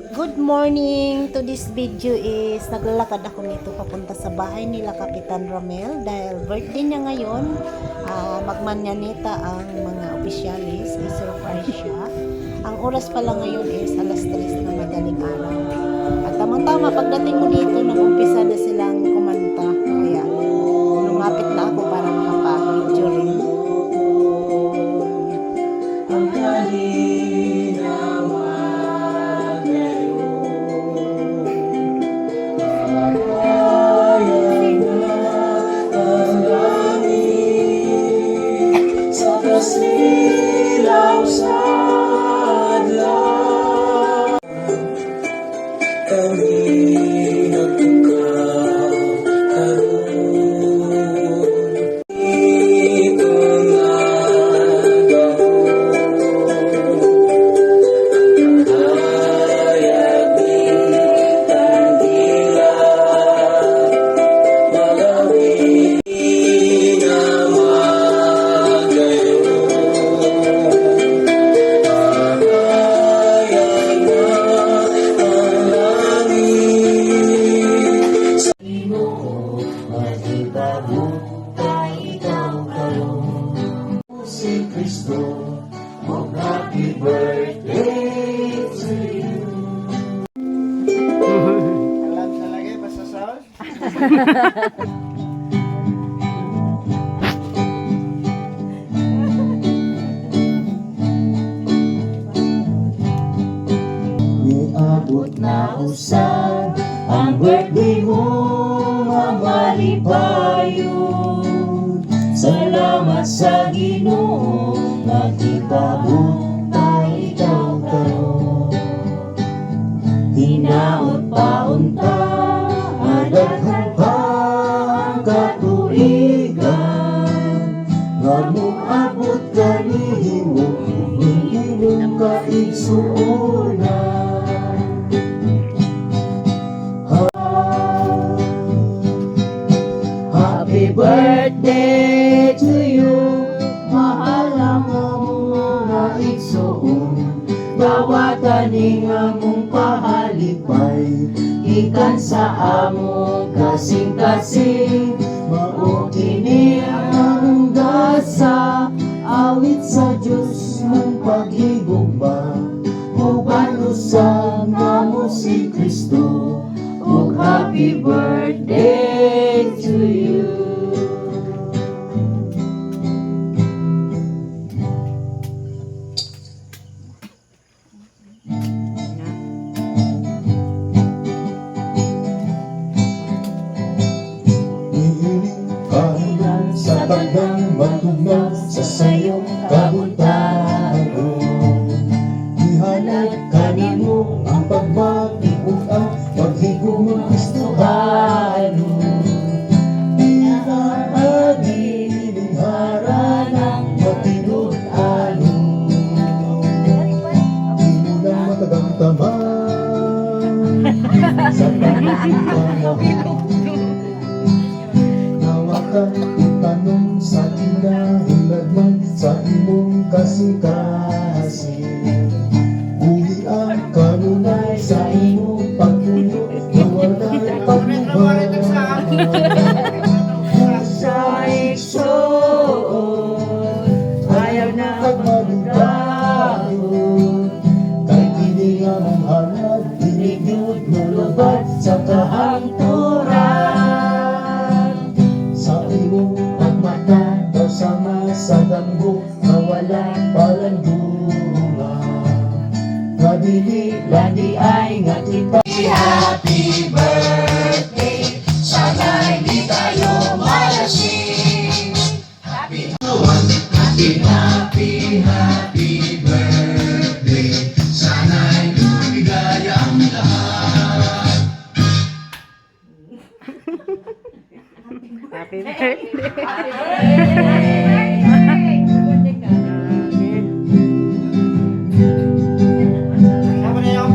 Good morning! To this video is naglalakad ako nito papunta sa bahay nila Kapitan Romel dahil birthday niya ngayon. Magmanyanita ang mga opisyalis, i-surprise siya. Ang oras pala ngayon is alas 3 na madaling araw. At tamang-tama pagdating ko dito, nag-umpisa na silang kumanta. Kaya lumapit na ako para makapag-video rin. Ang silaw sa adlaw kami nagpukaw karon ito nga gahon hayag ni tandila magawin si Kristo, oh happy birthday to you. Alam sa lagi, basta sauce? Niabot na usab ang birthday mo, mamalipayon. Salamat sa Ginoo, nagipabot tayo ikaw karon. Hinaot paunta, madaghan pa ang katuigan. Nga moabot ka ni himo, hinihinom ka igsuonan. Happy birthday to you, mahal ang mga igsoon. Dawatan ning among pahalipay, ikan sa among kasing-kasing. Mao kini ang among gasa, awit sa Dios mong paghigugma. Uban usab namo si Kristo, ug happy birthday to you. Kahilan sa tagdang matugnaw sa sayong kabuntahan. Ihanay kanimo ang pagmatiug ang paghigom ng Kristohano. Pinamaging hara ng matinud-ano. Ino ng matagang taman sa pagkakita. Itanong sa kinahilagman sa imong kasing-kasing. Buhi ang kanunay sa imong pagpuyo na wala'y pagmubang. Sa igsoon, ayaw na magmagdahon. Kay kini nga mong hanad, dinigyod nulubad sa kahangturan. Sa imong pagmata, daw sama sa damgo, nawala palandunga. Kadili landi ay nga kita. Happy birthday, sana'y di tayo malasing. Happy birthday, sana'y lumigaya ang lahat. happy birthday! Sama na yun?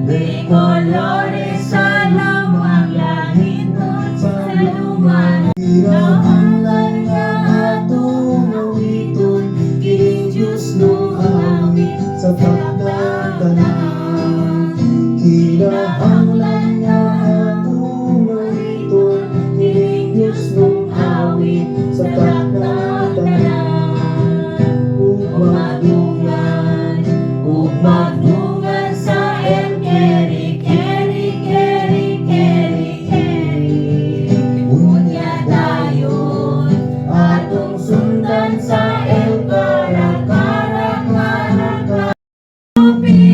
De colores, alam ang langit sa luman. Nahangan nga atong awiton, kining Diyos no. awit sa pagdadanan. Kinahanglan nga akong awiton, hiling Diyos nung awit sa pagdadanan. Ugmadungan sa El Keri, Keri, Keri, Keri, Keri. Unya dayon atong sundan sa El Kara, Kara, Kara, Kapi.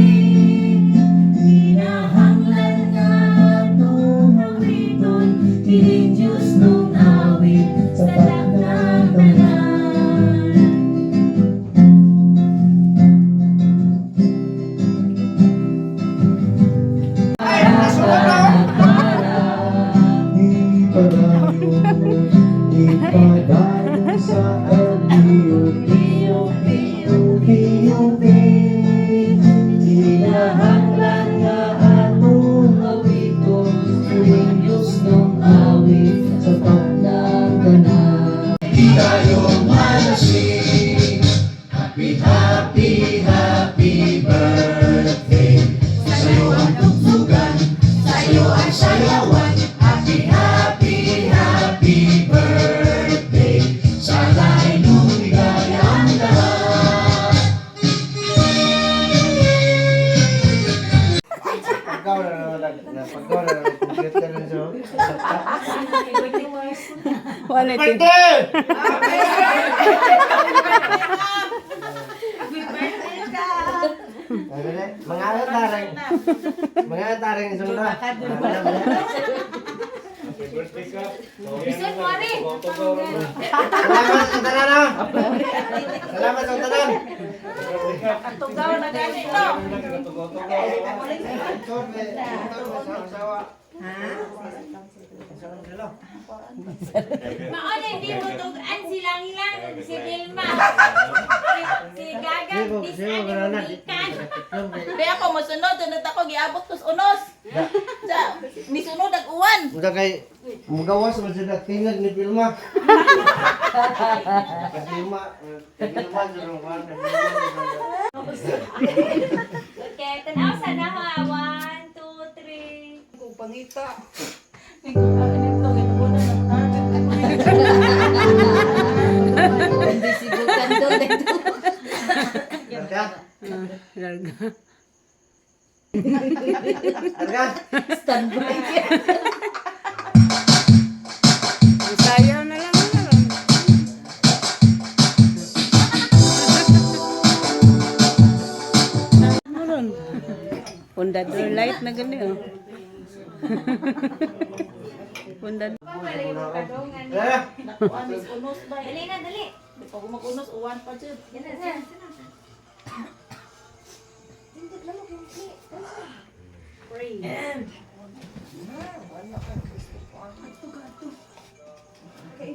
Kinahanglan nga atong awiton, hiling Diyos nung awit sa pagdadanan. Ipadayon sa LBUP. Kinahanglan nga atong awiton, hiling Diyos nung awit sa pagdadanan. Di tayo malasing, happy, happy, happy birthday. Sa'yo ang tugtugan, sa'yo ang sayawan. Happy, happy, happy birthday. Sana'y lumigaya ang lahat. Pagkaw na computer na siya. Wala Birthday! Mga taring isang na. Bisan mo ari. Salamat sa tanan. Salamat sa tanan. Tugaw na gani no. Maon hindi mo tugan silang ilang si Dilma. Si Gagang bisan ikan. Kaya ako masunod, sunod ako, giabot tos unos. Sa, misunod ang uwan. Udah kay mugawas man sila tingad ni Vilma. Vilma, Vilma jurong kan. Okay, tanaw sa na ha. 1, 2, 3. Kung pangita. Hindi sigutan doon dito. Arga. Arga. Standby. Sayaw na lang. Meron. Pundador light na gani oh. Pundador. Eh, Dali na, dali. Pag mag-unos, uwan pa dyan. Yan na, yan.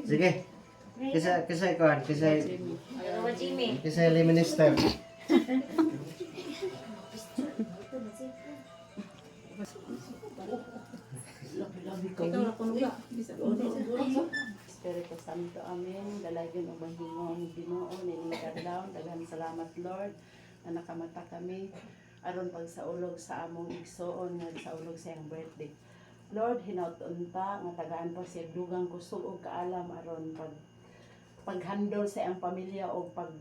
sige. Kisay kuan, kisay Dalawa Jimmy. minister. Espiritu Santo, Amen. Dalagin o mahingon, Ginoo, nilingkad daw. Daghan salamat, Lord, na nakamata kami. Aron pag saulog sa among igsoon, nga saulog sa iyang birthday. Lord, hinautunta, nga tagaan pa siya dugang kusog o kaalam, aron paghandol sa iyang pamilya o pag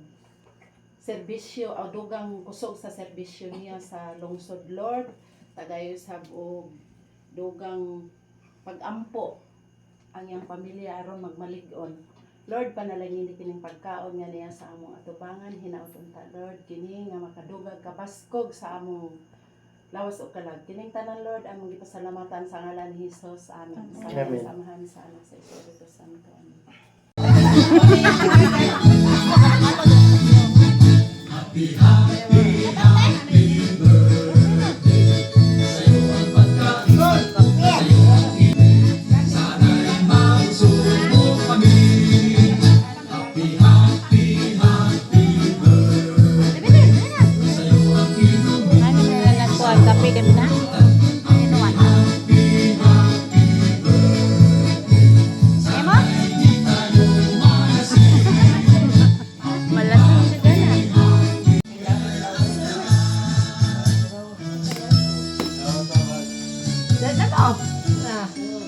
serbisyo, o dugang kusog sa serbisyo niya sa lungsod, Lord. Tagayo sab o dugang pagampo ang iyang pamilya aron magmalig-on. Lord, panalangin kining pagkaon nga niya sa among atubangan, hinauton ta Lord kini nga makadugag kabaskog sa among lawas o kalag. Kining tanan Lord among gipasalamatan sa ngalan ni Hesus. Amen. Sa Amen. samahan sa anak sa Espiritu Santo. Amen. Ah.